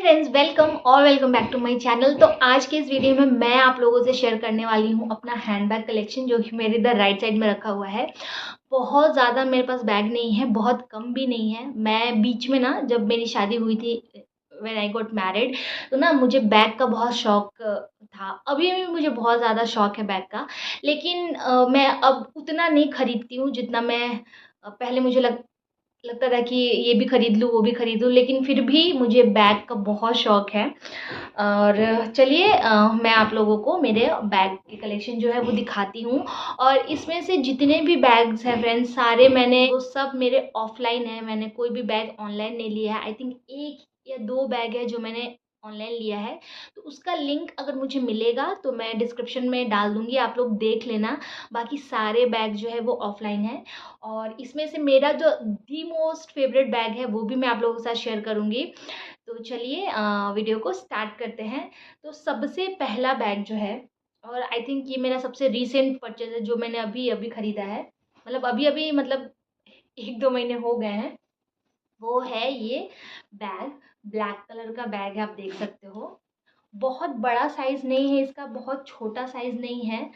Friends, welcome back to my channel. तो आज के इस वीडियो में मैं आप लोगों से शेयर करने वाली हूँ अपना हैंडबैग कलेक्शन, जो कि मेरे इधर राइट साइड में रखा हुआ है। बहुत ज़्यादा मेरे पास बैग नहीं है, बहुत कम भी नहीं है। मैं बीच में ना, जब मेरी शादी हुई थी, व्हेन आई गॉट मैरिड, तो ना मुझे बैग का बहुत शौक था। अभी भी मुझे बहुत ज़्यादा शौक है बैग का, लेकिन मैं अब उतना नहीं खरीदती हूँ जितना मैं पहले मुझे लगता था कि ये भी खरीद लूँ, वो भी खरीद लूँ, लेकिन फिर भी मुझे बैग का बहुत शौक है। और चलिए, मैं आप लोगों को मेरे बैग की कलेक्शन जो है वो दिखाती हूँ। और इसमें से जितने भी बैग्स हैं फ्रेंड्स, सारे मैंने वो सब मेरे ऑफलाइन है। मैंने कोई भी बैग ऑनलाइन नहीं लिया है। आई थिंक एक या दो बैग है जो मैंने ऑनलाइन लिया है, तो उसका लिंक अगर मुझे मिलेगा तो मैं डिस्क्रिप्शन में डाल दूंगी, आप लोग देख लेना। बाकी सारे बैग जो है वो ऑफलाइन है। और इसमें से मेरा जो दी मोस्ट फेवरेट बैग है वो भी मैं आप लोगों के साथ शेयर करूंगी। तो चलिए वीडियो को स्टार्ट करते हैं। तो सबसे पहला बैग जो है, और आई थिंक ये मेरा सबसे रीसेंट परचेज है जो मैंने अभी अभी खरीदा है, मतलब अभी अभी मतलब एक दो महीने हो गए हैं, वो है ये बैग। ब्लैक कलर का बैग है, आप देख सकते हो। बहुत बड़ा साइज़ नहीं है इसका, बहुत छोटा साइज़ नहीं है।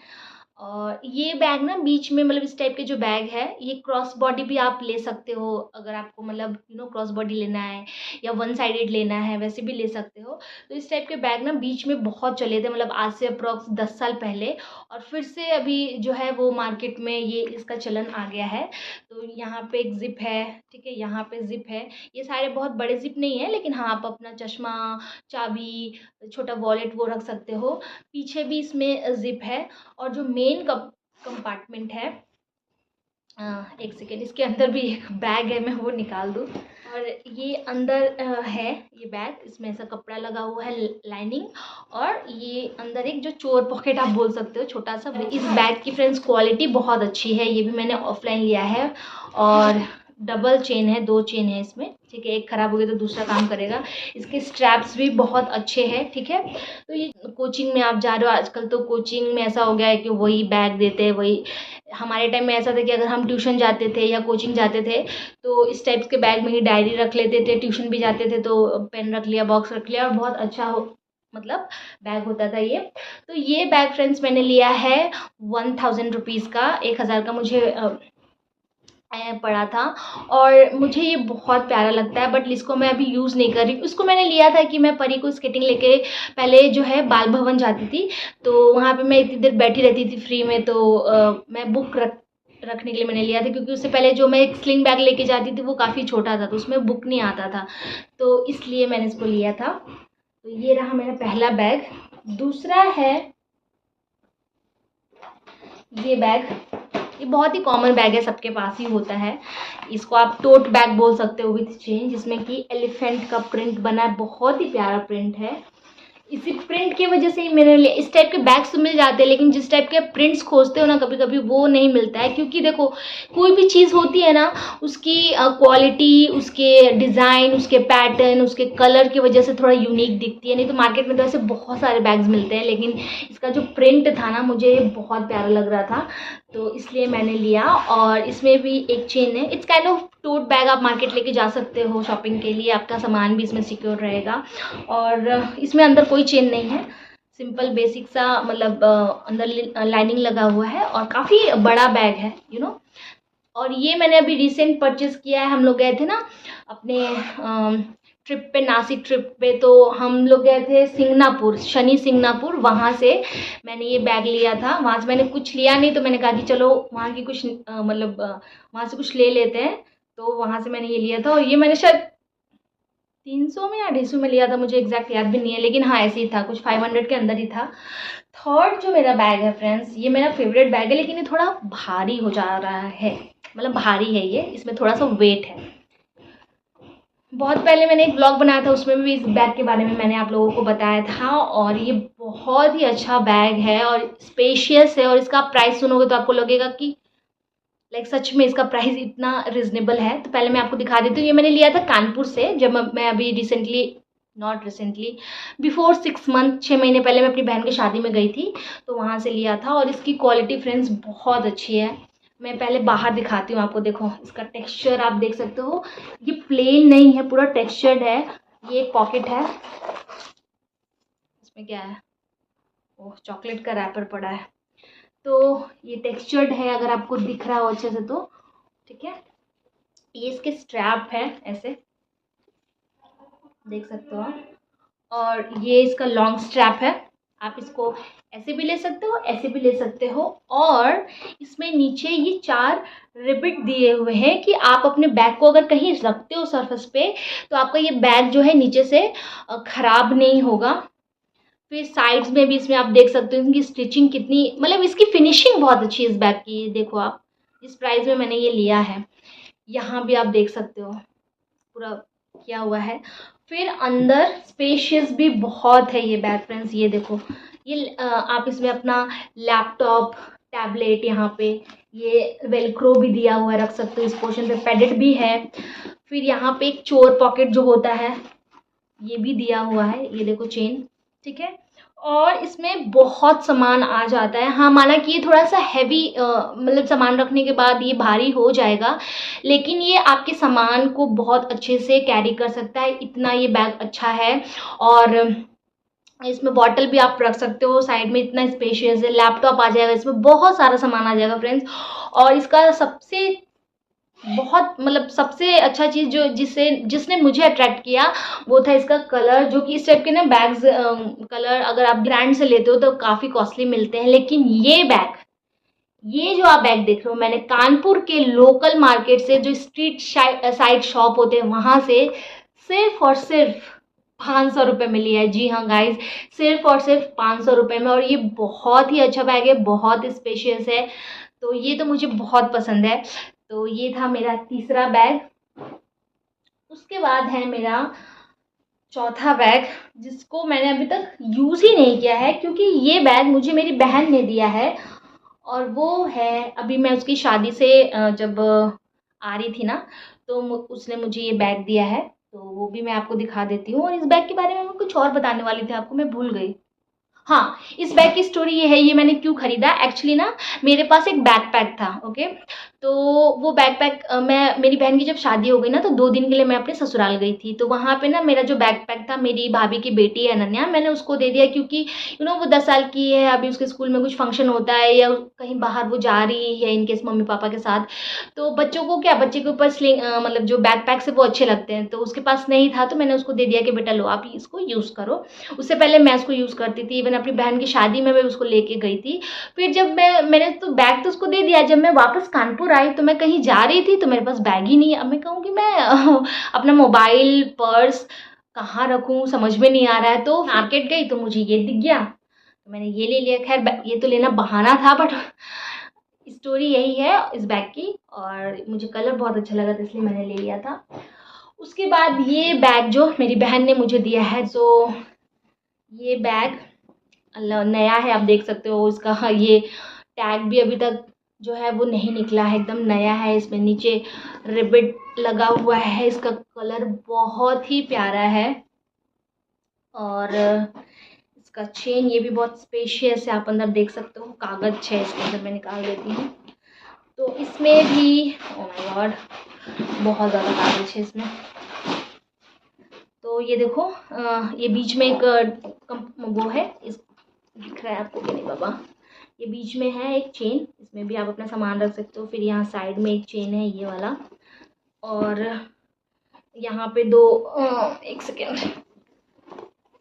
और ये बैग ना बीच में, मतलब इस टाइप के जो बैग है, ये क्रॉस बॉडी भी आप ले सकते हो। अगर आपको मतलब क्रॉस बॉडी लेना है या वन साइडेड लेना है, वैसे भी ले सकते हो। तो इस टाइप के बैग ना बीच में बहुत चले थे, मतलब आज से अप्रॉक्स 10 साल पहले। और फिर से अभी जो है वो मार्केट में ये इसका चलन आ गया है। तो यहाँ पे एक जिप है, ठीक है, यहाँ पे जिप है। ये सारे बहुत बड़े जिप नहीं है, लेकिन हाँ, आप अपना चश्मा, चाबी, छोटा वॉलेट वो रख सकते हो। पीछे भी इसमें जिप है। और जो मेन कंपार्टमेंट है, एक सेकेंड, इसके अंदर भी एक बैग है, मैं वो निकाल दूँ। और ये अंदर है ये बैग, इसमें ऐसा कपड़ा लगा हुआ है, लाइनिंग। और ये अंदर एक जो चोर पॉकेट आप बोल सकते हो, छोटा सा। इस बैग की फ्रेंड्स क्वालिटी बहुत अच्छी है, ये भी मैंने ऑफलाइन लिया है। और डबल चेन है, दो चेन है इसमें, ठीक है। एक खराब हो गया तो दूसरा काम करेगा। इसके स्ट्रैप्स भी बहुत अच्छे हैं, ठीक है। तो ये कोचिंग में आप जा रहे हो, आजकल तो कोचिंग में ऐसा हो गया है कि वही बैग देते हैं, वही। हमारे टाइम में ऐसा था कि अगर हम ट्यूशन जाते थे या कोचिंग जाते थे तो इस टाइप्स के बैग में ही डायरी रख लेते थे। ट्यूशन भी जाते थे तो पेन रख लिया, बॉक्स रख लिया, और बहुत अच्छा मतलब बैग होता था ये। तो ये बैग फ्रेंड्स मैंने लिया है 1000 रुपीज़ का, 1000 का मुझे पड़ा था। और मुझे ये बहुत प्यारा लगता है, बट इसको मैं अभी यूज़ नहीं कर रही। उसको मैंने लिया था कि मैं परी को स्केटिंग लेके पहले जो है बाल भवन जाती थी, तो वहाँ पे मैं इतनी देर बैठी रहती थी फ्री में। तो मैं बुक रखने के लिए मैंने लिया था, क्योंकि उससे पहले जो मैं एक स्लिंग बैग लेके जाती थी वो काफ़ी छोटा था, तो उसमें बुक नहीं आता था, तो इसलिए मैंने इसको लिया था। तो ये रहा मेरा पहला बैग। दूसरा है ये बैग। ये बहुत ही कॉमन बैग है, सबके पास ही होता है। इसको आप टोट बैग बोल सकते हो विथ चेन, जिसमें कि एलिफेंट का प्रिंट बना है, बहुत ही प्यारा प्रिंट है। इसी प्रिंट की वजह से ही मेरे लिए इस टाइप के बैग्स तो मिल जाते हैं, लेकिन जिस टाइप के प्रिंट्स खोजते हो ना, कभी कभी वो नहीं मिलता है। क्योंकि देखो, कोई भी चीज़ होती है ना, उसकी क्वालिटी, उसके डिज़ाइन, उसके पैटर्न, उसके कलर की वजह से थोड़ा यूनिक दिखती है। नहीं तो मार्केट में तो ऐसे बहुत सारे बैग्स मिलते हैं, लेकिन इसका जो प्रिंट था ना, मुझे बहुत प्यारा लग रहा था, तो इसलिए मैंने लिया। और इसमें भी एक चेन है। It's kind of tote bag, आप मार्केट लेके जा सकते हो शॉपिंग के लिए, आपका सामान भी इसमें सिक्योर रहेगा। और इसमें अंदर कोई चेन नहीं है, सिंपल बेसिक सा, मतलब अंदर लाइनिंग लगा हुआ है, और काफ़ी बड़ा बैग है, और ये मैंने अभी रिसेंट परचेज किया है। हम लोग गए थे ना अपने ट्रिप पे, नासिक ट्रिप पे, तो हम लोग गए थे सिंगनापुर, शनि सिंगनापुर। वहाँ से मैंने ये बैग लिया था। वहाँ से मैंने कुछ लिया नहीं, तो मैंने कहा कि चलो वहाँ की कुछ वहाँ से कुछ ले लेते हैं। तो वहाँ से मैंने ये लिया था, और ये मैंने शायद 300 में या 250 में लिया था, मुझे एग्जैक्ट याद भी नहीं है, लेकिन हाँ ऐसे ही था, कुछ 500 के अंदर ही था। थर्ड जो मेरा बैग है फ्रेंड्स, ये मेरा फेवरेट बैग है, लेकिन ये थोड़ा भारी हो जा रहा है, मतलब भारी है ये, इसमें थोड़ा सा वेट है। बहुत पहले मैंने एक ब्लॉग बनाया था, उसमें भी इस बैग के बारे में मैंने आप लोगों को बताया था। और ये बहुत ही अच्छा बैग है और स्पेशियस है, और इसका प्राइस सुनोगे तो आपको लगेगा कि सच में इसका प्राइस इतना रिजनेबल है। तो पहले मैं आपको दिखा देती हूँ। ये मैंने लिया था कानपुर से, जब मैं अभी recently, not recently, before 6 month, 6 महीने पहले मैं अपनी बहन की शादी में गई थी, तो वहाँ से लिया था। और इसकी क्वालिटी फ्रेंड्स बहुत अच्छी है। मैं पहले बाहर दिखाती हूँ आपको, देखो इसका टेक्सचर आप देख सकते हो, ये प्लेन नहीं है, पूरा टेक्सचर्ड है। ये एक पॉकेट है, इसमें क्या है, ओह चॉकलेट का रैपर पड़ा है। तो ये टेक्सचर्ड है, अगर आपको दिख रहा हो अच्छे से तो, ठीक है। ये इसके स्ट्रैप है, ऐसे देख सकते हो आप, और ये इसका लॉन्ग स्ट्रैप है। आप इसको ऐसे भी ले सकते हो, ऐसे भी ले सकते हो। और इसमें नीचे ये 4 रिबिट दिए हुए हैं कि आप अपने बैग को अगर कहीं रखते हो सरफेस पे, तो आपका ये बैग जो है नीचे से खराब नहीं होगा। फिर साइड्स में भी इसमें आप देख सकते हो इनकी स्टिचिंग कितनी, मतलब इसकी फिनिशिंग बहुत अच्छी है इस बैग की। ये देखो आप, इस प्राइस में मैंने ये लिया है। यहाँ भी आप देख सकते हो पूरा किया हुआ है। फिर अंदर स्पेशियस भी बहुत है ये बैग फ्रेंड्स। ये देखो, ये आप इसमें अपना लैपटॉप, टैबलेट, यहाँ पे ये वेलक्रो भी दिया हुआ है, रख सकते हो। इस पोर्शन पे पैडेड भी है। फिर यहाँ पे एक चोर पॉकेट जो होता है ये भी दिया हुआ है, ये देखो चेन, ठीक है। और इसमें बहुत सामान आ जाता है। हाँ, माना कि ये थोड़ा सा हैवी, मतलब सामान रखने के बाद ये भारी हो जाएगा, लेकिन ये आपके सामान को बहुत अच्छे से कैरी कर सकता है, इतना ये बैग अच्छा है। और इसमें बॉटल भी आप रख सकते हो, साइड में इतना स्पेशियस है। लैपटॉप आ जाएगा, इसमें बहुत सारा सामान आ जाएगा फ्रेंड्स। और इसका सबसे बहुत, मतलब सबसे अच्छा चीज़ जो जिसने मुझे अट्रैक्ट किया वो था इसका कलर, जो कि इस टाइप के ना बैग्स कलर अगर आप ब्रांड से लेते हो तो काफ़ी कॉस्टली मिलते हैं। लेकिन ये बैग, ये जो आप बैग देख रहे हो, मैंने कानपुर के लोकल मार्केट से, जो स्ट्रीट साइड शॉप होते हैं वहाँ से सिर्फ और सिर्फ 500 रुपये में लिया है। जी हाँ गाइज, सिर्फ और सिर्फ 500 रुपये में। और ये बहुत ही अच्छा बैग है, बहुत स्पेशियस है। तो ये तो मुझे बहुत पसंद है। तो ये था मेरा तीसरा बैग। उसके बाद है मेरा चौथा बैग, जिसको मैंने अभी तक यूज़ ही नहीं किया है, क्योंकि ये बैग मुझे मेरी बहन ने दिया है। और वो है, अभी मैं उसकी शादी से जब आ रही थी ना, तो उसने मुझे ये बैग दिया है। तो वो भी मैं आपको दिखा देती हूँ। और इस बैग के बारे में मैं कुछ और बताने वाली थी आपको, मैं भूल गई। हाँ, इस बैग की स्टोरी ये है, ये मैंने क्यों खरीदा। एक्चुअली ना, मेरे पास एक बैकपैक था, ओके। तो वो बैकपैक मैं, मेरी बहन की जब शादी हो गई ना, तो 2 दिन के लिए मैं अपने ससुराल गई थी। तो वहाँ पे ना मेरा जो बैकपैक था, मेरी भाभी की बेटी है अनन्या, मैंने उसको दे दिया, क्योंकि वो 10 साल की है। अभी उसके स्कूल में कुछ फंक्शन होता है या कहीं बाहर वो जा रही है इनकेस मम्मी पापा के साथ, तो बच्चों को क्या, बच्चे के ऊपर मतलब जो बैकपैक से वो अच्छे लगते हैं। तो उसके पास नहीं था, तो मैंने उसको दे दिया कि बेटा लो, आप इसको यूज़ करो। उससे पहले मैं इसको यूज़ करती थी, इवन अपनी बहन की शादी में मैं उसको लेके गई थी। फिर जब मैंने तो बैग तो उसको दे दिया, जब मैं वापस कानपुर आई तो मैं कहीं जा रही थी, तो मेरे पास बैग ही नहीं है। अब मैं कहूँ कि मैं अपना मोबाइल, पर्स कहाँ रखूँ, समझ में नहीं आ रहा है। तो मार्केट गई तो मुझे ये दिख गया, तो मैंने ये ले लिया। खैर ये तो लेना बहाना था, बट स्टोरी यही है इस बैग की। और मुझे कलर बहुत अच्छा लगा था, इसलिए मैंने ले लिया था। उसके बाद ये बैग जो मेरी बहन ने मुझे दिया है, तो ये बैग नया है, आप देख सकते हो। इसका ये टैग भी अभी तक जो है वो नहीं निकला है, एकदम नया है। इसमें नीचे रिबिट लगा हुआ है, इसका कलर बहुत ही प्यारा है। और इसका चेन ये भी बहुत स्पेशियस है, आप अंदर देख सकते हो। कागज है इसके अंदर, मैं निकाल देती हूँ। तो इसमें भी, ओह माय गॉड, बहुत ज़्यादा कागज है इसमें। तो ये देखो, ये बीच में एक वो है, इस दिख रहा है आपको कि नहीं बाबा, ये बीच में है एक चेन, इसमें भी आप अपना सामान रख सकते हो। फिर यहाँ साइड में एक चेन है ये वाला। और यहाँ पे दो, एक सेकेंड,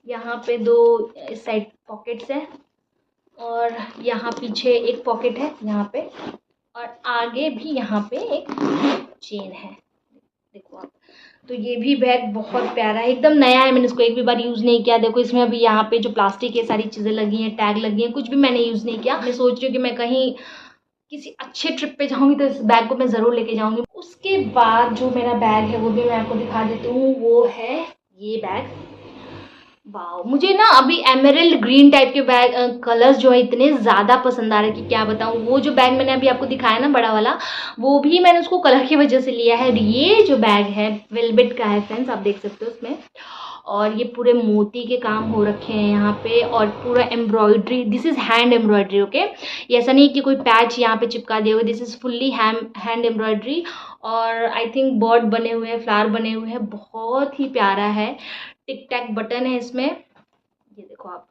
यहाँ पे 2 इस साइड पॉकेट्स है। और यहाँ पीछे एक पॉकेट है यहाँ पे, और आगे भी यहाँ पे एक चेन है, देखो आप। तो ये भी बैग बहुत प्यारा है, एकदम नया है, मैंने इसको एक भी बार यूज़ नहीं किया। देखो इसमें अभी यहाँ पे जो प्लास्टिक के सारी चीज़ें लगी हैं, टैग लगी हैं, कुछ भी मैंने यूज़ नहीं किया। मैं सोच रही हूँ कि मैं कहीं किसी अच्छे ट्रिप पे जाऊँगी तो इस बैग को मैं ज़रूर लेके जाऊँगी। उसके बाद जो मेरा बैग है वो भी मैं आपको दिखा देती हूँ, वो है ये बैग। वाह, मुझे ना अभी एमरल्ड ग्रीन टाइप के बैग कलर्स जो है इतने ज़्यादा पसंद आ रहे हैं कि क्या बताऊँ। वो जो बैग मैंने अभी आपको दिखाया ना, बड़ा वाला, वो भी मैंने उसको कलर की वजह से लिया है। और ये जो बैग है वेलवेट का है फ्रेंड्स, आप देख सकते हो उसमें। और ये पूरे मोती के काम हो रखे हैं यहाँ पे, और पूरा embroidery, this is hand embroidery, okay. ये ऐसा नहीं कि कोई पैच यहाँ पे चिपका दिया हुआ, this is fully hand embroidery. और आई थिंक बर्ड बने हुए हैं, फ्लावर बने हुए हैं, बहुत ही प्यारा है। टिक टैक बटन है इसमें, ये देखो आप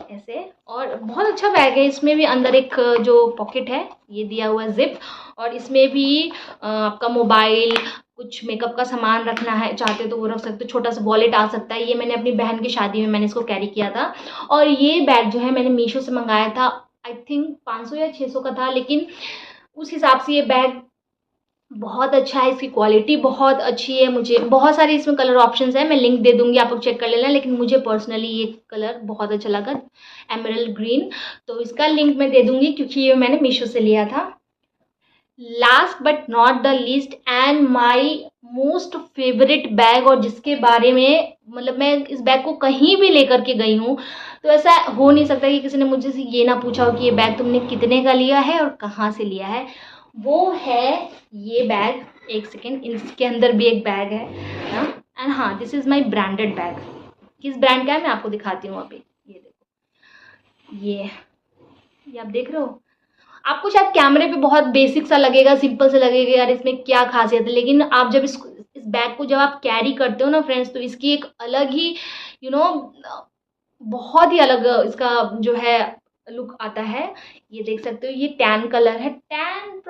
ऐसे। और बहुत अच्छा बैग है। इसमें भी अंदर एक जो पॉकेट है ये दिया हुआ है जिप, और इसमें भी आपका मोबाइल, कुछ मेकअप का सामान रखना है चाहते हो तो वो रख सकते हो। छोटा सा वॉलेट आ सकता है। ये मैंने अपनी बहन की शादी में मैंने इसको कैरी किया था। और ये बैग जो है मैंने मीशो से मंगाया था, आई थिंक 500 या 600 का था, लेकिन उस हिसाब से ये बैग बहुत अच्छा है। इसकी क्वालिटी बहुत अच्छी है। मुझे बहुत सारे इसमें कलर ऑप्शंस हैं, मैं लिंक दे दूंगी, आप लोग चेक कर लेना। लेकिन मुझे पर्सनली ये कलर बहुत अच्छा लगा, एमरल्ड ग्रीन, तो इसका लिंक मैं दे दूंगी क्योंकि ये मैंने मीशो से लिया था। Last but not the least and my most favourite bag, और जिसके बारे में मतलब मैं इस बैग को कहीं भी लेकर के गई हूँ तो ऐसा हो नहीं सकता कि किसी ने मुझे से ये ना पूछा हो कि ये बैग तुमने कितने का लिया है और कहाँ से लिया है। वो है ये बैग। एक सेकेंड, इसके अंदर भी एक बैग है ना। एंड हाँ, this is my branded bag. किस ब्रांड का है मैं आपको दिखाती हूँ अभी। ये देखो, ये आप देख रहे हो। आपको शायद कैमरे पे बहुत बेसिक सा लगेगा, सिंपल सा लगेगा, यार इसमें क्या खासियत है, लेकिन आप जब इस बैग को जब आप कैरी करते हो ना फ्रेंड्स, तो इसकी एक अलग ही यू नो बहुत ही अलग इसका जो है लुक आता है। ये देख सकते हो, ये टैन कलर है। टैन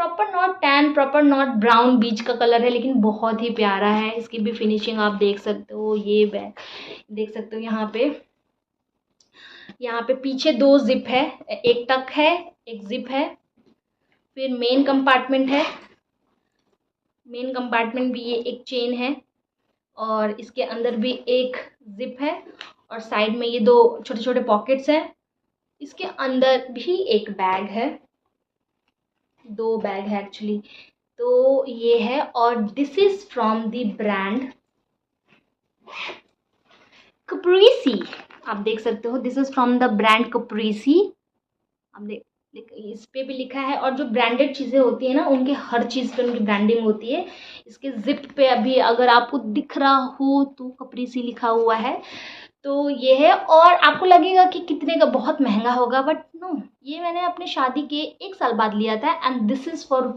प्रॉपर नॉट ब्राउन बीच का कलर है, लेकिन बहुत ही प्यारा है। इसकी भी फिनिशिंग आप देख सकते हो। ये बैग देख सकते हो, यहाँ पे पीछे 2 जिप है, एक टक है, एक जिप है। फिर मेन कंपार्टमेंट है, मेन कंपार्टमेंट भी ये एक चेन है, और इसके अंदर भी एक जिप है, और साइड में ये 2 छोटे छोटे पॉकेट्स हैं। इसके अंदर भी एक बैग है, 2 बैग है एक्चुअली। तो ये है, और this is from the brand Caprese. आप देख सकते हो, this is from the brand Caprese. आप देख, इस पे भी लिखा है। और जो ब्रांडेड चीज़ें होती है ना, उनके हर चीज़ पे उनकी ब्रांडिंग होती है। इसके जिप पे अभी अगर आपको दिख रहा हो तो कप्रीसी लिखा हुआ है। तो ये है, और आपको लगेगा कि कितने का, बहुत महंगा होगा, बट नो, ये मैंने अपने शादी के 1 साल बाद लिया था। And this is for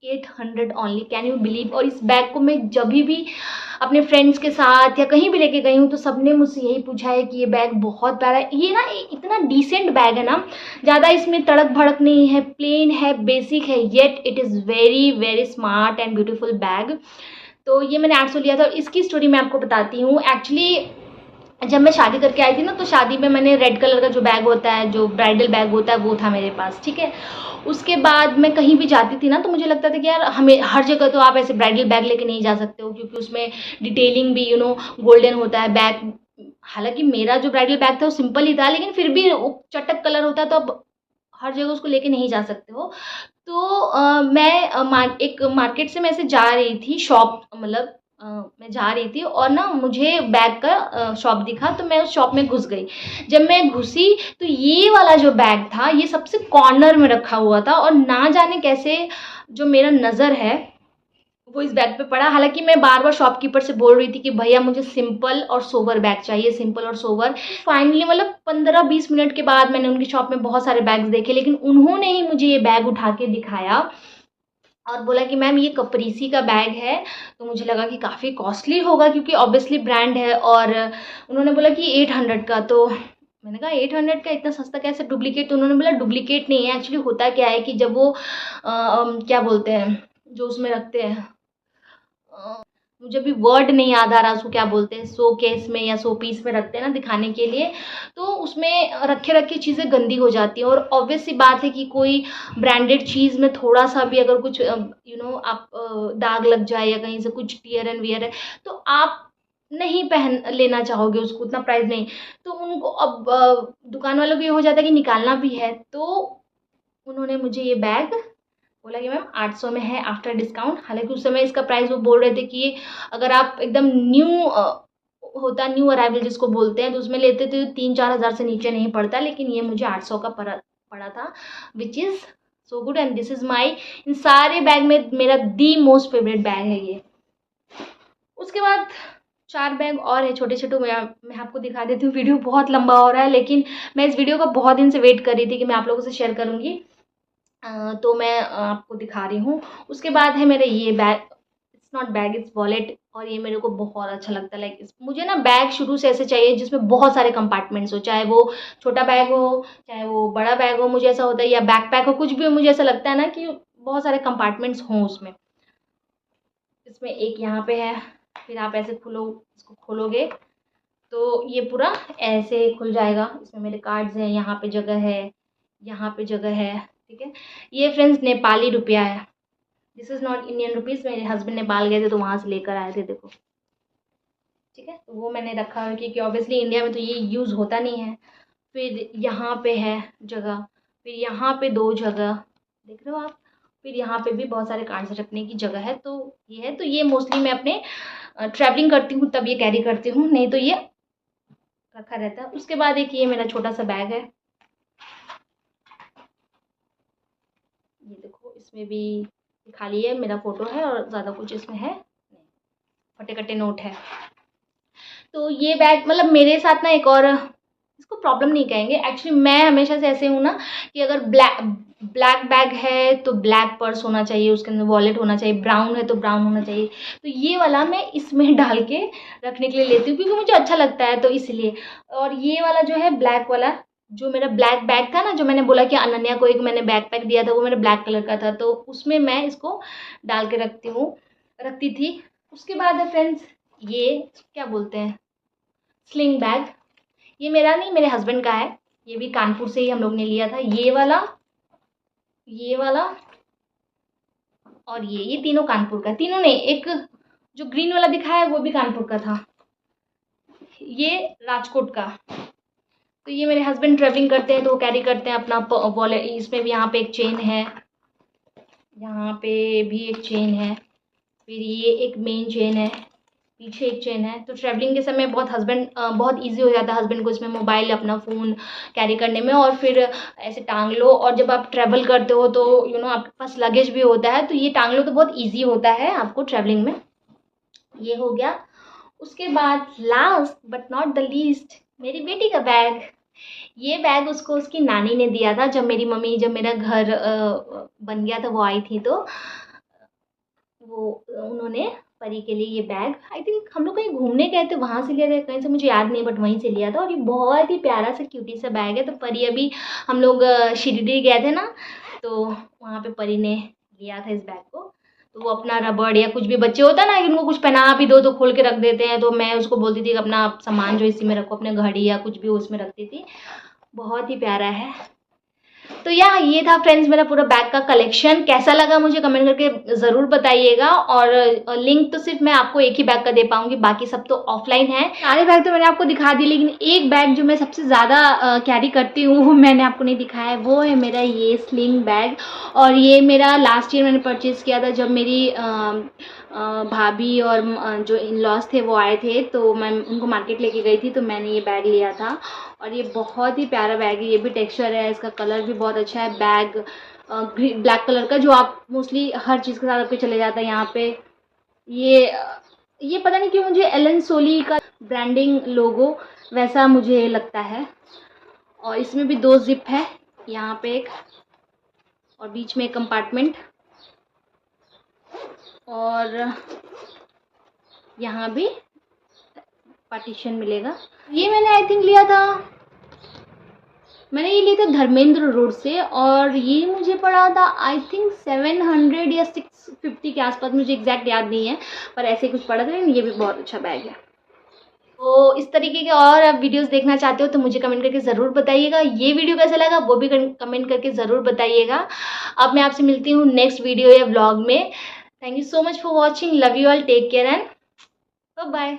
₹800 only, can you believe. और इस बैग को मैं जब भी अपने फ्रेंड्स के साथ या कहीं भी लेके गई हूँ तो सबने मुझसे यही पूछा है कि ये बैग बहुत प्यारा है। ये ना इतना डिसेंट बैग है ना, ज़्यादा इसमें तड़क भड़क नहीं है, प्लेन है, बेसिक है, yet it is very very smart and beautiful bag. तो ये मैंने 800 लिया था। और इसकी स्टोरी मैं आपको बताती हूँ। एक्चुअली जब मैं शादी करके आई थी ना, तो शादी में मैंने रेड कलर का जो बैग होता है, जो ब्राइडल बैग होता है, वो था मेरे पास, ठीक है। उसके बाद मैं कहीं भी जाती थी ना, तो मुझे लगता था कि यार हमें हर जगह तो आप ऐसे ब्राइडल बैग लेके नहीं जा सकते हो, क्योंकि उसमें डिटेलिंग भी गोल्डन होता है बैग। हालांकि मेरा जो ब्राइडल बैग था वो सिंपल ही था, लेकिन फिर भी वो चटक कलर होता है, तो अब हर जगह उसको लेके नहीं जा सकते हो। तो एक मार्केट से मैं ऐसे जा रही थी, शॉप मतलब मैं जा रही थी, और ना मुझे बैग का शॉप दिखा, तो मैं उस शॉप में घुस गई। जब मैं घुसी तो ये वाला जो बैग था ये सबसे कॉर्नर में रखा हुआ था, और ना जाने कैसे जो मेरा नज़र है वो इस बैग पे पड़ा। हालांकि मैं बार बार शॉपकीपर से बोल रही थी कि भैया मुझे सिंपल और सोवर बैग चाहिए, सिंपल और सोवर। फाइनली मतलब 15-20 मिनट के बाद मैंने उनकी शॉप में बहुत सारे बैग्स देखे, लेकिन उन्होंने ही मुझे ये बैग उठा के दिखाया और बोला कि मैम ये कप्रीसी का बैग है। तो मुझे लगा कि काफ़ी कॉस्टली होगा, क्योंकि ऑब्वियसली ब्रांड है। और उन्होंने बोला कि 800 का। तो मैंने कहा 800 का इतना सस्ता कैसे, डुप्लीकेट? तो उन्होंने बोला डुप्लीकेट नहीं है, एक्चुअली होता क्या है कि जब वो क्या बोलते हैं जो उसमें रखते हैं, मुझे भी वर्ड नहीं याद आ रहा उसको क्या बोलते हैं, शो केस में या शो पीस में रखते हैं ना दिखाने के लिए, तो उसमें रखे रखे चीज़ें गंदी हो जाती हैं। और ऑब्वियस सी बात है कि कोई ब्रांडेड चीज़ में थोड़ा सा भी अगर कुछ आप दाग लग जाए या कहीं से कुछ टियर एंड वियर है, तो आप नहीं पहन लेना चाहोगे उसको, उतना प्राइस नहीं। तो उनको अब दुकान वालों को ये हो जाता है कि निकालना भी है। तो उन्होंने मुझे ये बैग बोला कि मैम 800 में है आफ्टर डिस्काउंट। हालांकि उस समय इसका प्राइस वो बोल रहे थे कि अगर आप एकदम न्यू अराइवल जिसको बोलते हैं, तो उसमें लेते थे 3-4 हज़ार से नीचे नहीं पड़ता, लेकिन ये मुझे 800 का पड़ा था, which is so good. And this is my, इन सारे बैग में मेरा दी मोस्ट फेवरेट बैग है ये। उसके बाद 4 बैग और है छोटे छोटे, मैं आपको दिखा देती हूँ। वीडियो बहुत लंबा हो रहा है, लेकिन मैं इस वीडियो का बहुत दिन से वेट कर रही थी कि मैं आप लोगों से शेयर करूँगी। तो मैं आपको दिखा रही हूँ। उसके बाद है मेरा ये bag, it's not bag, it's wallet, और ये मेरे को बहुत अच्छा लगता है। लाइक मुझे ना बैग शुरू से ऐसे चाहिए जिसमें बहुत सारे कंपार्टमेंट्स हो, चाहे वो छोटा बैग हो चाहे वो बड़ा बैग हो, मुझे ऐसा होता है, या बैकपैक हो, कुछ भी हो, मुझे ऐसा लगता है ना कि बहुत सारे कंपार्टमेंट्स हों उसमें। इसमें एक यहाँ पे है, फिर आप ऐसे इसको खोलोगे तो ये पूरा ऐसे खुल जाएगा। इसमें मेरे कार्ड्स हैं, यहाँ पे जगह है, यहाँ पे जगह है, ठीक है। ये फ्रेंड्स नेपाली रुपया है, this is not Indian rupees. मेरे हस्बैंड नेपाल गए थे तो वहाँ से लेकर आए थे, देखो, ठीक है। तो वो मैंने रखा है क्योंकि ऑब्वियसली इंडिया में तो ये यूज़ होता नहीं है। फिर यहाँ पे है जगह, फिर यहाँ पे 2 जगह, देख रहे हो आप। फिर यहाँ पे भी बहुत सारे कार्ड्स रखने की जगह है। तो ये है, तो ये मोस्टली मैं अपने ट्रैवलिंग करती हूँ तब ये कैरी करती हूँ, नहीं तो ये रखा रहता है। उसके बाद एक ये मेरा छोटा सा बैग है, ये देखो, इसमें भी खाली है, मेरा फोटो है और ज़्यादा कुछ इसमें है नहीं, फटे कटे नोट है। तो ये बैग मतलब मेरे साथ ना एक और, इसको प्रॉब्लम नहीं कहेंगे एक्चुअली, मैं हमेशा से ऐसे हूँ ना कि अगर ब्लैक बैग है तो ब्लैक पर्स होना चाहिए, उसके अंदर वॉलेट होना चाहिए, ब्राउन है तो ब्राउन होना चाहिए। तो ये वाला मैं इसमें डाल के रखने के लिए लेती हूँ क्योंकि मुझे अच्छा लगता है, तो इसलिए। और ये वाला जो है ब्लैक वाला, जो मेरा ब्लैक बैग था ना, जो मैंने बोला कि अनन्या को एक मैंने बैकपैक दिया था, वो मेरा ब्लैक कलर का था, तो उसमें मैं इसको डाल के रखती थी। उसके बाद है फ्रेंड्स, ये क्या बोलते हैं, स्लिंग बैग। ये मेरा नहीं, मेरे हस्बैंड का है, ये भी कानपुर से ही हम लोग ने लिया था। ये वाला और ये तीनों कानपुर का, तीनों नहीं, एक जो ग्रीन वाला दिखा है वो भी कानपुर का था, ये राजकोट का। तो ये मेरे हस्बैंड ट्रैवलिंग करते हैं तो वो कैरी करते हैं अपना वॉलेट। इसमें भी यहाँ पे एक चेन है, यहाँ पे भी एक चेन है, फिर ये एक मेन चेन है, पीछे एक चेन है। तो ट्रैवलिंग के समय बहुत इजी हो जाता है हस्बैंड को इसमें मोबाइल, अपना फ़ोन कैरी करने में, और फिर ऐसे टांग लो। और जब आप ट्रैवल करते हो तो आपके पास लगेज भी होता है, तो ये टांग लो तो बहुत इजी होता है आपको ट्रैवलिंग में। ये हो गया। उसके बाद last but not the least, मेरी बेटी का बैग। ये बैग उसको उसकी नानी ने दिया था, जब मेरा घर बन गया था, वो आई थी, तो वो उन्होंने परी के लिए ये बैग, आई थिंक हम लोग कहीं घूमने गए थे वहाँ से लिया था, कहीं से मुझे याद नहीं, बट वहीं से लिया था। और ये बहुत ही प्यारा सा क्यूटी सा बैग है। तो परी अभी हम लोग शिरडी गए थे ना, तो वहाँ पे परी ने लिया था इस बैग को। तो वो अपना रबड़ या कुछ भी, बच्चे होता है ना कि उनको कुछ पहना भी दो तो खोल के रख देते हैं, तो मैं उसको बोलती थी कि अपना सामान जो इसी में रखो, अपने घड़ी या कुछ भी उसमें रखती थी। बहुत ही प्यारा है। तो ये था फ्रेंड्स मेरा पूरा बैग का कलेक्शन। कैसा लगा मुझे कमेंट करके ज़रूर बताइएगा। और लिंक तो सिर्फ मैं आपको एक ही बैग का दे पाऊंगी, बाकी सब तो ऑफलाइन है। सारे बैग तो मैंने आपको दिखा दिए, लेकिन एक बैग जो मैं सबसे ज़्यादा कैरी करती हूँ वो मैंने आपको नहीं दिखाया है, वो है मेरा ये स्लिंग बैग। और ये मेरा लास्ट ईयर मैंने परचेज़ किया था, जब मेरी भाभी और जो इन लॉज थे वो आए थे, तो मैं उनको मार्केट लेके गई थी, तो मैंने ये बैग लिया था। और ये बहुत ही प्यारा बैग है, ये भी टेक्सचर है, इसका कलर भी बहुत अच्छा है। बैग ब्लैक कलर का, जो आप मोस्टली हर चीज़ के साथ आपके चले जाता है। यहाँ पे ये पता नहीं क्यों मुझे एलन सोली का ब्रांडिंग लोगो वैसा मुझे लगता है। और इसमें भी 2 जिप है, यहाँ पे एक और बीच में एक कंपार्टमेंट, और यहाँ भी पार्टीशन मिलेगा। ये मैंने आई थिंक लिया था धर्मेंद्र रोड से, और ये मुझे पड़ा था आई थिंक 700 या 650 के आसपास, मुझे एग्जैक्ट याद नहीं है, पर ऐसे कुछ पड़ा था। ये भी बहुत अच्छा बैग है। तो इस तरीके के और आप वीडियोस देखना चाहते हो तो मुझे कमेंट करके ज़रूर बताइएगा। ये वीडियो कैसा लगा वो भी कमेंट करके ज़रूर बताइएगा। अब मैं आपसे मिलती हूँ नेक्स्ट वीडियो या व्लॉग में। Thank you so much for watching, love you all, take care and bye bye.